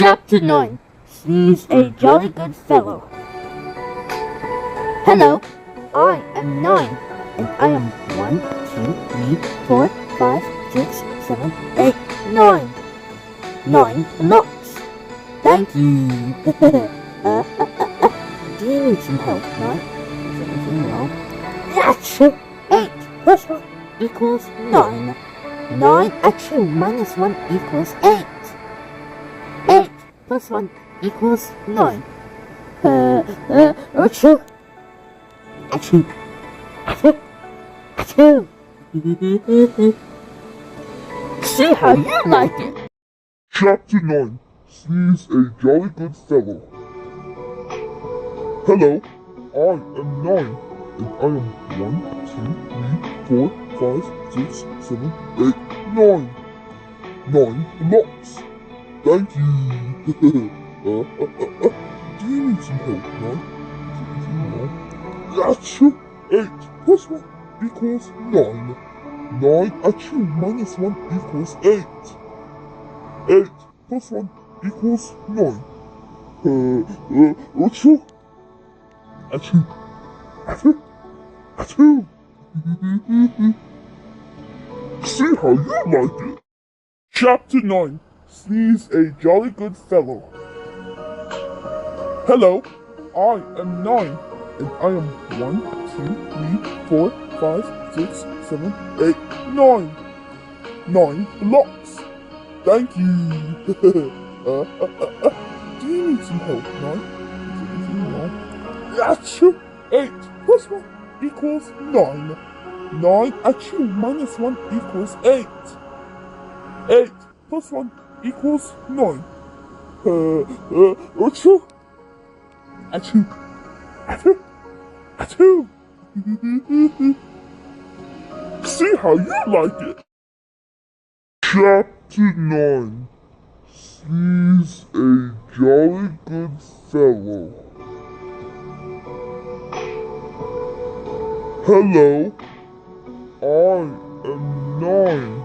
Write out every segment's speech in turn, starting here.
Chapter 9. He's a jolly good fellow. Hello, I am 9, and I am 1, 2, 3, 4, 5, 6, 7, 8, 9. 9 blocks. Thank you. Do you need some help, 9? Is everything wrong? That's 8 plus 1 equals 9. 9 achoo minus 1 equals 8. 8 plus 1 equals 9. Achoo. Achoo. Achoo. Achoo. See how you like it. Chapter 9. He's a jolly good fellow. Hello, I am 9, and I am 1, 2, 3, 4, 5, 6, 7, 8, 9. 9 blocks. Thank you. Do you need some help, 9? Achoo! 8 plus 1 equals 9. 9 achoo minus 1 equals 8. 8 plus 1 equals 9. Achoo! Achoo! Achoo! Achoo! See how you like it. Chapter 9. He's a jolly good fellow. Hello, I am 9, and I am 1, 2, 3, 4, 5, 6, 7, 8, 9. 9 blocks. Thank you. Do you need some help, 9? Is everything wrong? Achoo! 8 plus 1 equals 9. 9 achoo minus 1 equals 8. 8 plus 1 equals 9. Achoo! Achoo! Achoo! Achoo! See how you like it. Chapter 9. He's a jolly good fellow. Hello, I am 9,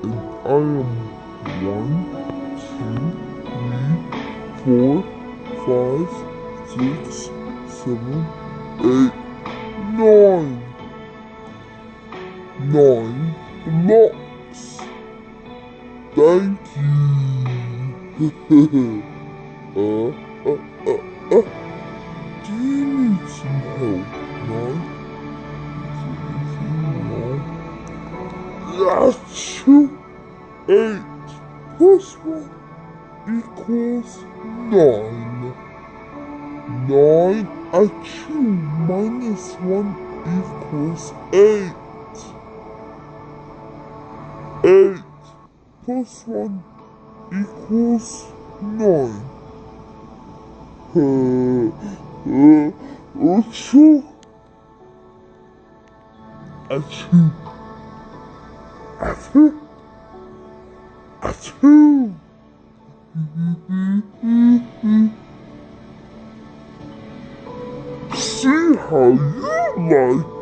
and I am 1, 2, 3, 4, 5, 6, 7, 8, 9. 9 blocks. Thank you. Do you need some help, 9? Achoo! 8 plus 1 equals 9. 9 achoo minus 1 equals 8. 8 plus 1 equals 9. Achoo! Achoo! Achoo! Achoo! See how you like